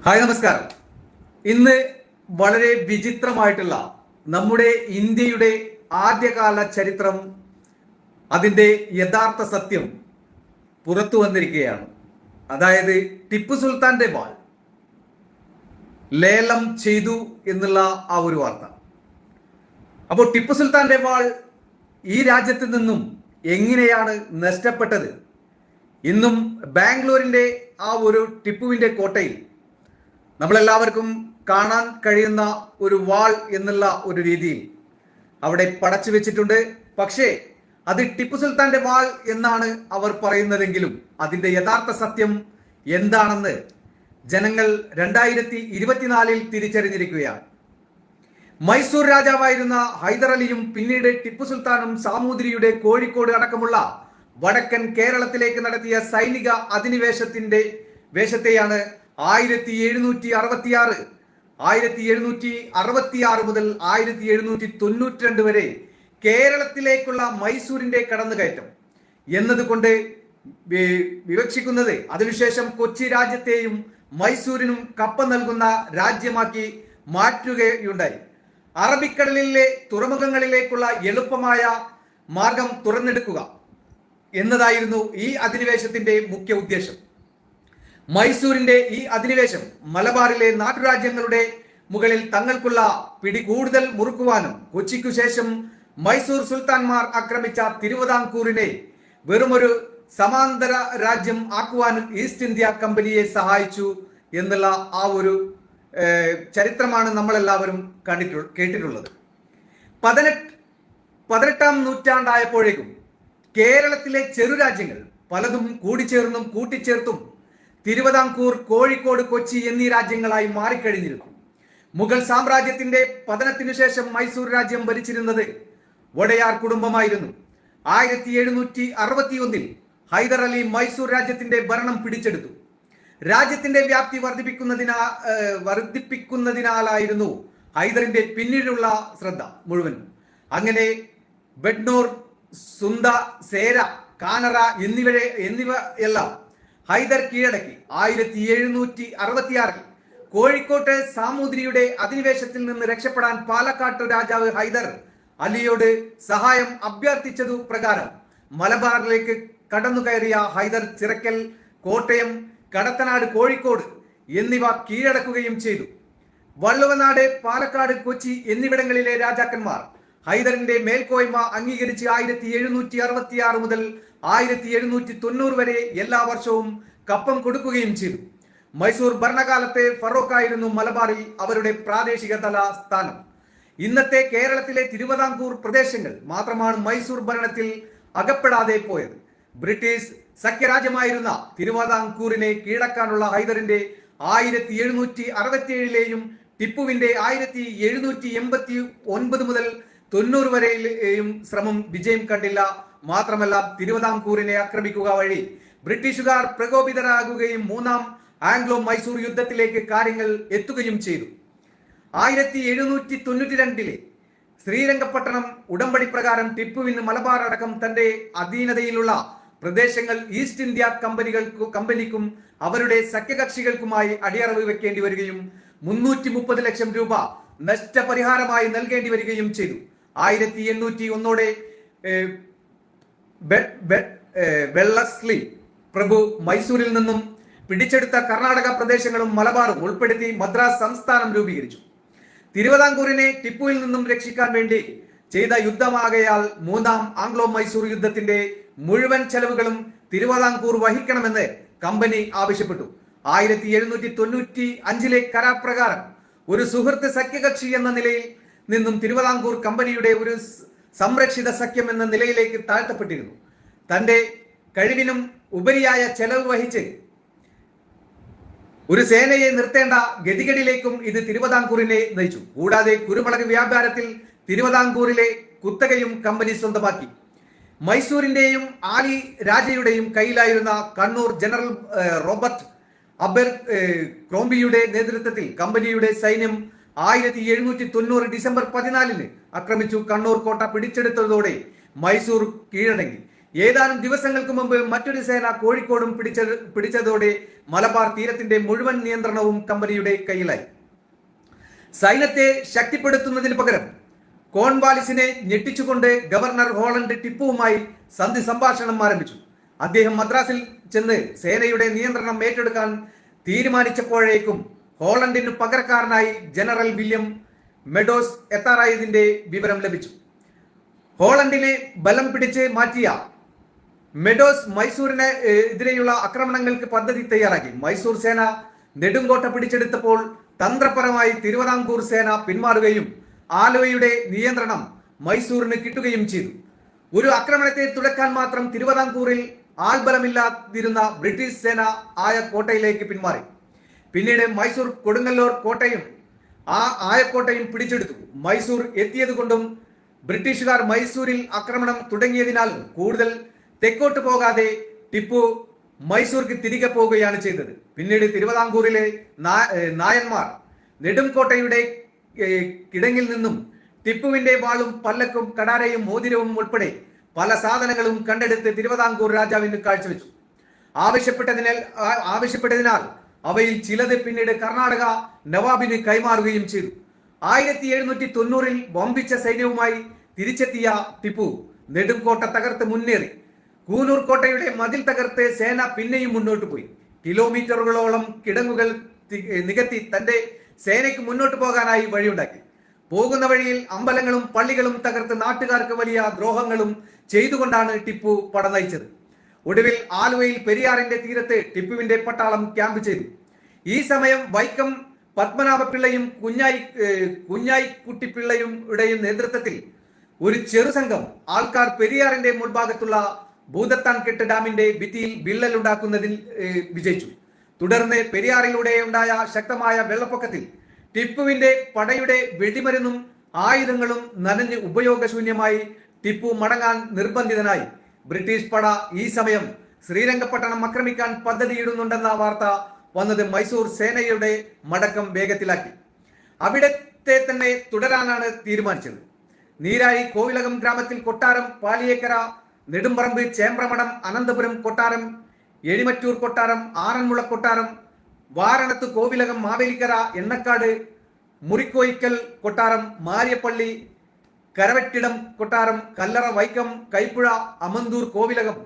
Hi നമസ്കാരം. ഇന്ന് വളരെ വിചിത്രമായിട്ടുള്ള നമ്മുടെ ഇന്ത്യയുടെ ആദ്യകാല ചരിത്രം, അതിൻ്റെ യഥാർത്ഥ സത്യം പുറത്തു വന്നിരിക്കുകയാണ്. അതായത് ടിപ്പു സുൽത്താന്റെ വാൾ ലേലം ചെയ്തു എന്നുള്ള ആ ഒരു വാർത്ത. അപ്പോൾ ടിപ്പു സുൽത്താന്റെ വാൾ ഈ രാജ്യത്ത് നിന്നും എങ്ങനെയാണ് നഷ്ടപ്പെട്ടത്? ഇന്നും ബാംഗ്ലൂരിന്റെ ആ ഒരു ടിപ്പുവിന്റെ കോട്ടയിൽ നമ്മളെല്ലാവർക്കും കാണാൻ കഴിയുന്ന ഒരു വാൾ എന്നുള്ള ഒരു രീതിയിൽ അവിടെ പടച്ചു വെച്ചിട്ടുണ്ട്. പക്ഷേ അത് ടിപ്പു സുൽത്താന്റെ വാൾ എന്നാണ് അവർ പറയുന്നതെങ്കിലും അതിന്റെ യഥാർത്ഥ സത്യം എന്താണെന്ന് ജനങ്ങൾ 2024 തിരിച്ചറിഞ്ഞിരിക്കുകയാണ്. മൈസൂർ രാജാവായിരുന്ന ഹൈദർ അലിയും പിന്നീട് ടിപ്പു സുൽത്താനും സാമൂതിരിയുടെ കോഴിക്കോട് അടക്കമുള്ള വടക്കൻ കേരളത്തിലേക്ക് നടത്തിയ സൈനിക വേഷത്തെയാണ് 1766 മുതൽ 1792 വരെ കേരളത്തിലേക്കുള്ള മൈസൂരിന്റെ കടന്നുകയറ്റം എന്നതുകൊണ്ട് വിവക്ഷിക്കുന്നത്. അതിനുശേഷം കൊച്ചി രാജ്യത്തെയും മൈസൂരിനും കപ്പ നൽകുന്ന രാജ്യമാക്കി മാറ്റുകയുണ്ടായി. അറബിക്കടലിലെ തുറമുഖങ്ങളിലേക്കുള്ള എളുപ്പമായ മാർഗം തുറന്നെടുക്കുക എന്നതായിരുന്നു ഈ അധിനിവേശത്തിന്റെ മുഖ്യ ഉദ്ദേശം. മൈസൂരിന്റെ ഈ അധിനിവേശം മലബാറിലെ നാട്ടുരാജ്യങ്ങളുടെ മുകളിൽ തങ്ങൾക്കുള്ള പിടി കൂടുതൽ മുറുക്കുവാനും കൊച്ചിക്കു ശേഷം മൈസൂർ സുൽത്താൻമാർ ആക്രമിച്ച തിരുവിതാംകൂറിനെ വെറുമൊരു സമാന്തര രാജ്യം ആക്കുവാനും ഈസ്റ്റ് ഇന്ത്യ കമ്പനിയെ സഹായിച്ചു എന്നുള്ള ആ ഒരു ചരിത്രമാണ് നമ്മളെല്ലാവരും കേട്ടിട്ടുള്ളത്. 18ാം നൂറ്റാണ്ടായപ്പോഴേക്കും കേരളത്തിലെ ചെറുരാജ്യങ്ങൾ പലതും കൂടിച്ചേർന്നും കൂട്ടിച്ചേർത്തും തിരുവിതാംകൂർ, കോഴിക്കോട്, കൊച്ചി എന്നീ രാജ്യങ്ങളായി മാറിക്കഴിഞ്ഞിരുന്നു. മുഗൾ സാമ്രാജ്യത്തിന്റെ പതനത്തിനു ശേഷം മൈസൂർ രാജ്യം ഭരിച്ചിരുന്നത് വടയാർ കുടുംബമായിരുന്നു. 1761 ഹൈദർ അലി മൈസൂർ രാജ്യത്തിന്റെ ഭരണം പിടിച്ചെടുത്തു. രാജ്യത്തിന്റെ വ്യാപ്തി വർദ്ധിപ്പിക്കുന്നതിനാലായിരുന്നു ഹൈദറിന്റെ പിന്നീടുള്ള ശ്രദ്ധ മുഴുവനും. അങ്ങനെ ബെഡ്നൂർ, സുന്ദ, സേര, കാനറ എന്നിവയെല്ലാം ഹൈദർ കീഴടക്കി. 1766 കോഴിക്കോട്ട് സാമൂതിരിയുടെ അധിനിവേശത്തിൽ നിന്ന് രക്ഷപ്പെടാൻ പാലക്കാട്ട് രാജാവ് ഹൈദർ അലിയോട് സഹായം അഭ്യർത്ഥിച്ചതു പ്രകാരം മലബാറിലേക്ക് കടന്നുകയറിയ ഹൈദർ ചിറക്കൽ, കോട്ടയം, കടത്തനാട്, കോഴിക്കോട് എന്നിവ കീഴടക്കുകയും ചെയ്തു. വള്ളുവനാട്, പാലക്കാട്, കൊച്ചി എന്നിവിടങ്ങളിലെ രാജാക്കന്മാർ ഹൈദറിന്റെ മേൽക്കോയ്മ അംഗീകരിച്ച് 1766 മുതൽ 1790 വരെ എല്ലാ വർഷവും കപ്പം കൊടുക്കുകയും ചെയ്തു. മൈസൂർ ഭരണകാലത്തെ ഫറൂഖായിരുന്നു മലബാറിൽ അവരുടെ പ്രാദേശിക തലസ്ഥാനം. ഇന്നത്തെ കേരളത്തിലെ തിരുവിതാംകൂർ പ്രദേശങ്ങൾ മാത്രമാണ് മൈസൂർ ഭരണത്തിൽ അകപ്പെടാതെ പോയത്. ബ്രിട്ടീഷ് സഖ്യരാജ്യമായിരുന്ന തിരുവിതാംകൂറിനെ കീഴടക്കാനുള്ള ഹൈദറിന്റെ 1767ലെയും ടിപ്പുവിന്റെ 1789 മുതൽ 90 വരെയും ശ്രമം വിജയം കണ്ടില്ല. മാത്രമല്ല, തിരുവിതാംകൂറിനെ ആക്രമിക്കുക വഴി ബ്രിട്ടീഷുകാർ പ്രകോപിതരാകുകയും മൂന്നാം ആംഗ്ലോ മൈസൂർ യുദ്ധത്തിലേക്ക് കാര്യങ്ങൾ എത്തുകയും ചെയ്തു. 1792 ശ്രീരംഗപട്ടണം ഉടമ്പടി പ്രകാരം ടിപ്പുവിന് മലബാർ അടക്കം തന്റെ അധീനതയിലുള്ള പ്രദേശങ്ങൾ ഈസ്റ്റ് ഇന്ത്യ കമ്പനിക്കും അവരുടെ സഖ്യകക്ഷികൾക്കുമായി അടിയറവ് വെക്കേണ്ടി വരികയും 330 ലക്ഷം രൂപ നഷ്ടപരിഹാരമായി നൽകേണ്ടി വരികയും ചെയ്തു. 1801 വെള്ളസ്ലി പ്രഭു മൈസൂരിൽ നിന്നും പിടിച്ചെടുത്ത കർണാടക പ്രദേശങ്ങളും മലബാറും ഉൾപ്പെടുത്തി മദ്രാസ് സംസ്ഥാനം രൂപീകരിച്ചു. തിരുവിതാംകൂറിനെ ടിപ്പുവിൽ നിന്നും രക്ഷിക്കാൻ വേണ്ടി ചെയ്ത യുദ്ധമാകയാൽ മൂന്നാം ആംഗ്ലോ മൈസൂർ യുദ്ധത്തിന്റെ മുഴുവൻ ചെലവുകളും തിരുവിതാംകൂർ വഹിക്കണമെന്ന് കമ്പനി ആവശ്യപ്പെട്ടു. 1795 കരാർ പ്രകാരം ഒരു സുഹൃത്ത് സഖ്യകക്ഷി എന്ന നിലയിൽ നിന്നും തിരുവിതാംകൂർ കമ്പനിയുടെ ഒരു സംരക്ഷിത സഖ്യം എന്ന നിലയിലേക്ക് താഴ്ത്തപ്പെട്ടിരുന്നു. തന്റെ കഴിവിനും ഉപരിയായ ചെലവ് വഹിച്ച് ഒരു സേനയെ നിർത്തേണ്ട ഗതികേടിലേക്കും ഇത് തിരുവിതാംകൂറിനെ നയിച്ചു. കൂടാതെ കുരുമുളക് വ്യാപാരത്തിൽ തിരുവിതാംകൂറിലെ കുത്തകയും കമ്പനി സ്വന്തമാക്കി. മൈസൂരിന്റെയും ആലി രാജയുടെയും കയ്യിലായിരുന്ന കണ്ണൂർ ജനറൽ റോബർട്ട് അബർ ക്രോംബിയുടെ നേതൃത്വത്തിൽ കമ്പനിയുടെ സൈന്യം 1790 ഡിസംബർ 14 ആക്രമിച്ചു. കണ്ണൂർ കോട്ട പിടിച്ചെടുത്തതോടെ മൈസൂർ കീഴടങ്ങി. ഏതാനും ദിവസങ്ങൾക്ക് മുമ്പ് മറ്റൊരു സേന കോഴിക്കോടും പിടിച്ചതോടെ മലബാർ തീരത്തിന്റെ മുഴുവൻ നിയന്ത്രണവും കമ്പനിയുടെ കയ്യിലായി. സൈന്യത്തെ ശക്തിപ്പെടുത്തുന്നതിന് പകരം കോൺവാലിസിനെ ഞെട്ടിച്ചുകൊണ്ട് ഗവർണർ ഹോളണ്ട് ടിപ്പുവുമായി സന്ധി സംഭാഷണം ആരംഭിച്ചു. അദ്ദേഹം മദ്രാസിൽ ചെന്ന് സേനയുടെ നിയന്ത്രണം ഏറ്റെടുക്കാൻ തീരുമാനിച്ചപ്പോഴേക്കും ഹോളണ്ടിന് പകരക്കാരനായി ജനറൽ വില്യം മെഡോസ് എത്താറായതിന്റെ വിവരം ലഭിച്ചു. ഹോളണ്ടിനെ ബലം പിടിച്ച് മാറ്റിയ മെഡോസ് മൈസൂരിന് എതിരെയുള്ള ആക്രമണങ്ങൾക്ക് പദ്ധതി തയ്യാറാക്കി. മൈസൂർ സേന നെടുങ്കോട്ട പിടിച്ചെടുത്തപ്പോൾ തന്ത്രപരമായി തിരുവിതാംകൂർ സേന പിന്മാറുകയും ആലുവയുടെ നിയന്ത്രണം മൈസൂരിന് കിട്ടുകയും ചെയ്തു. ഒരു ആക്രമണത്തെ തുടക്കാൻ മാത്രം തിരുവിതാംകൂറിൽ ആൾബലമില്ലാതിരുന്ന ബ്രിട്ടീഷ് സേന ആയ കോട്ടയിലേക്ക് പിന്മാറി. പിന്നീട് മൈസൂർ കൊടുങ്ങല്ലൂർ കോട്ടയും ആയക്കോട്ടയും പിടിച്ചെടുത്തു. മൈസൂർ എത്തിയത് കൊണ്ടും ബ്രിട്ടീഷുകാർ മൈസൂരിൽ ആക്രമണം തുടങ്ങിയതിനാലും കൂടുതൽ തെക്കോട്ട് പോകാതെ ടിപ്പു മൈസൂർക്ക് തിരികെ പോവുകയാണ് ചെയ്തത്. പിന്നീട് തിരുവിതാംകൂറിലെ നായന്മാർ നെടുംകോട്ടയുടെ കിടങ്ങിൽ നിന്നും ടിപ്പുവിന്റെ വാളും പല്ലക്കും കടാരയും മോതിരവും ഉൾപ്പെടെ പല സാധനങ്ങളും കണ്ടെടുത്ത് തിരുവിതാംകൂർ രാജാവിന് കാഴ്ചവെച്ചു. ആവശ്യപ്പെട്ടതിനാൽ അവയിൽ ചിലത് പിന്നീട് കർണാടക നവാബിന് കൈമാറുകയും ചെയ്തു. 1790 വമ്പിച്ച സൈന്യവുമായി തിരിച്ചെത്തിയ ടിപ്പു നെടുംകോട്ട തകർത്ത് മുന്നേറി. കൂനൂർ കോട്ടയുടെ മതിൽ തകർത്ത് സേന പിന്നെയും മുന്നോട്ട് പോയി. കിലോമീറ്ററുകളോളം കിടങ്ങുകൾ നികത്തി തന്റെ സേനയ്ക്ക് മുന്നോട്ട് പോകാനായി വഴിയുണ്ടാക്കി. പോകുന്ന വഴിയിൽ അമ്പലങ്ങളും പള്ളികളും തകർത്ത് നാട്ടുകാർക്ക് വലിയ ദ്രോഹങ്ങളും ചെയ്തുകൊണ്ടാണ് ടിപ്പു പട നയിച്ചത്. ഒടുവിൽ ആലുവയിൽ പെരിയാറിന്റെ തീരത്ത് ടിപ്പുവിന്റെ പട്ടാളം ക്യാമ്പ് ചെയ്തു. ഈ സമയം വൈക്കം പത്മനാഭപിള്ളയും കുഞ്ഞായിക്കുട്ടിപ്പിള്ളയുടെയും നേതൃത്വത്തിൽ ഒരു ചെറുസംഘം ആൾക്കാർ പെരിയാറിന്റെ മുൻഭാഗത്തുള്ള ഭൂതത്താൻകെട്ട് ഡാമിന്റെ ഭിത്തിയിൽ വിള്ളൽ ഉണ്ടാക്കുന്നതിൽ വിജയിച്ചു. തുടർന്ന് പെരിയാറിലൂടെ ഉണ്ടായ ശക്തമായ വെള്ളപ്പൊക്കത്തിൽ ടിപ്പുവിന്റെ പടയുടെ വെടിമരുന്നും ആയുധങ്ങളും നനഞ്ഞ് ഉപയോഗശൂന്യമായി ടിപ്പു മടങ്ങാൻ നിർബന്ധിതനായി. ബ്രിട്ടീഷ് പട ഈ സമയം ശ്രീരംഗപട്ടണം ആക്രമിക്കാൻ പദ്ധതിയിടുന്നുണ്ടെന്ന വാർത്ത വന്നത് മൈസൂർ സേനയുടെ മടക്കം വേഗത്തിലാക്കി. അവിടത്തെ തന്നെ തുടരാനാണ് തീരുമാനിച്ചത്. നീരാഴി കോവിലകം ഗ്രാമത്തിൽ കൊട്ടാരം, പാലിയേക്കര, നെടുമ്പറമ്പ്, ചേമ്പ്രമഠം, അനന്തപുരം കൊട്ടാരം, എഴിമറ്റൂർ കൊട്ടാരം, ആറന്മുള കൊട്ടാരം, വാരണത്ത് കോവിലകം, മാവേലിക്കര, എണ്ണക്കാട്, മുറിക്കോയിക്കൽ കൊട്ടാരം, മാര്യപ്പള്ളി, കരവറ്റിടം കൊട്ടാരം, കല്ലറ, വൈക്കം, കൈപ്പുഴ, അമന്തൂർ കോവിലകം,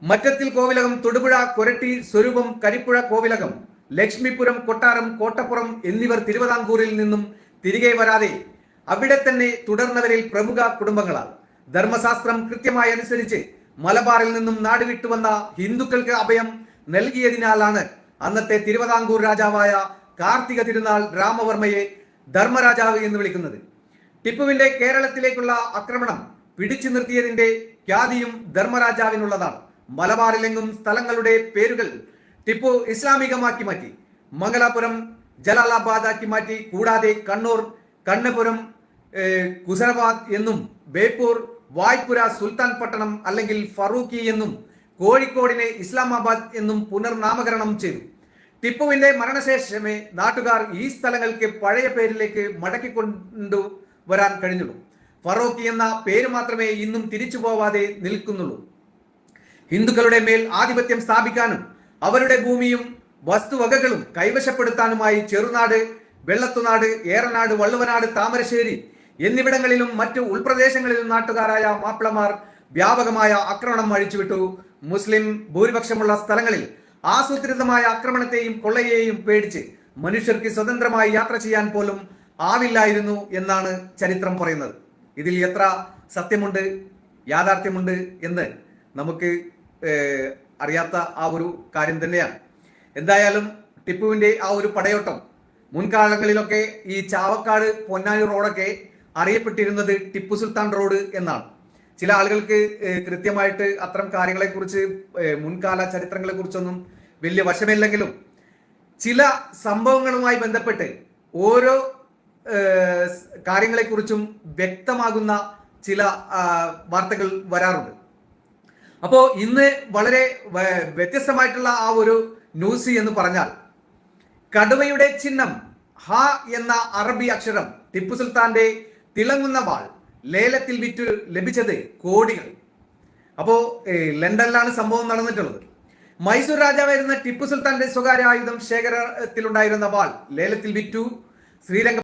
മറ്റത്തിൽ കോവിലകം, തൊടുപുഴ, കൊരട്ടി, സ്വരൂപം, കരിപ്പുഴ കോവിലകം, ലക്ഷ്മിപുരം കൊട്ടാരം, കോട്ടപ്പുറം എന്നിവർ തിരുവിതാംകൂറിൽ നിന്നും തിരികെ വരാതെ അവിടെ തന്നെ തുടർന്നവരിൽ പ്രമുഖ കുടുംബങ്ങളാണ്. ധർമ്മശാസ്ത്രം കൃത്യമായി അനുസരിച്ച് മലബാറിൽ നിന്നും നാടുവിട്ടുവന്ന ഹിന്ദുക്കൾക്ക് അഭയം നൽകിയതിനാലാണ് അന്നത്തെ തിരുവിതാംകൂർ രാജാവായ കാർത്തിക തിരുനാൾ രാമവർമ്മയെ ധർമ്മരാജാവ് എന്ന് വിളിക്കുന്നത്. ടിപ്പുവിന്റെ കേരളത്തിലേക്കുള്ള ആക്രമണം പിടിച്ചു നിർത്തിയതിന്റെ ഖ്യാതിയും ധർമ്മരാജാവിനുള്ളതാണ്. മലബാറിലെങ്ങും സ്ഥലങ്ങളുടെ പേരുകൾ ടിപ്പു ഇസ്ലാമികമാക്കി മാറ്റി. മംഗലാപുരം ജലാലാബാദ് ആക്കി മാറ്റി. കൂടാതെ കണ്ണൂർ കണ്ണപുരം കുസരബാദ് എന്നും ബേപ്പൂർ വായ്പുര സുൽത്താൻ പട്ടണം അല്ലെങ്കിൽ ഫറൂഖി എന്നും കോഴിക്കോടിനെ ഇസ്ലാമാബാദ് എന്നും പുനർനാമകരണം ചെയ്തു. ടിപ്പുവിന്റെ മരണശേഷമേ നാട്ടുകാർ ഈ സ്ഥലങ്ങൾക്ക് പഴയ പേരിലേക്ക് മടക്കിക്കൊണ്ടുവരാൻ കഴിഞ്ഞുള്ളൂ. ഫറൂഖി എന്ന പേര് മാത്രമേ ഇന്നും തിരിച്ചു പോവാതെ നിൽക്കുന്നുള്ളൂ. ഹിന്ദുക്കളുടെ മേൽ ആധിപത്യം സ്ഥാപിക്കാനും അവരുടെ ഭൂമിയും വസ്തുവകകളും കൈവശപ്പെടുത്താനുമായി ചെറുനാട്, വെള്ളത്തുനാട്, ഏറനാട്, വള്ളുവനാട്, താമരശ്ശേരി എന്നിവിടങ്ങളിലും മറ്റു ഉൾപ്രദേശങ്ങളിലും നാട്ടുകാരായ മാപ്പിളമാർ വ്യാപകമായ ആക്രമണം അഴിച്ചുവിട്ടു. മുസ്ലിം ഭൂരിപക്ഷമുള്ള സ്ഥലങ്ങളിൽ ആസൂത്രിതമായ ആക്രമണത്തെയും കൊള്ളയെയും പേടിച്ച് മനുഷ്യർക്ക് സ്വതന്ത്രമായി യാത്ര ചെയ്യാൻ പോലും ആവില്ലായിരുന്നു എന്നാണ് ചരിത്രം പറയുന്നത്. ഇതിൽ എത്ര സത്യമുണ്ട്, യാഥാർത്ഥ്യമുണ്ട് എന്ന് നമുക്ക് അറിയാത്ത ആ ഒരു കാര്യം തന്നെയാണ്. എന്തായാലും ടിപ്പുവിന്റെ ആ ഒരു പടയോട്ടം മുൻകാലങ്ങളിലൊക്കെ ഈ ചാവക്കാട് പൊന്നാനി റോഡൊക്കെ അറിയപ്പെട്ടിരുന്നത് ടിപ്പു സുൽത്താൻ റോഡ് എന്നാണ്. ചില ആളുകൾക്ക് കൃത്യമായിട്ട് അത്തരം കാര്യങ്ങളെക്കുറിച്ച് മുൻകാല ചരിത്രങ്ങളെ കുറിച്ചൊന്നും വലിയ വശമില്ലെങ്കിലും ചില സംഭവങ്ങളുമായി ബന്ധപ്പെട്ട് ഓരോ കാര്യങ്ങളെക്കുറിച്ചും വ്യക്തമാകുന്ന ചില വാർത്തകൾ വരാറുണ്ട്. അപ്പോൾ ഇന്ന് വളരെ വ്യത്യസ്തമായിട്ടുള്ള ആ ഒരു ന്യൂസ് എന്ന് പറഞ്ഞാൽ കടുവയുടെ ചിഹ്നം ഹ എന്ന അറബി അക്ഷരം, ടിപ്പു സുൽത്താന്റെ തിളങ്ങുന്ന വാൾ ലേലത്തിൽ വിറ്റ് ലഭിച്ചത് കോടികൾ. അപ്പോൾ ലണ്ടനിലാണ് സംഭവം നടന്നിട്ടുള്ളത്. മൈസൂർ രാജാവായിരുന്ന ടിപ്പു സുൽത്താന്റെ സ്വകാര്യ ആയുധം ശേഖരത്തിലുണ്ടായിരുന്ന വാൾ ലേലത്തിൽ വിറ്റു. ശ്രീരംഗ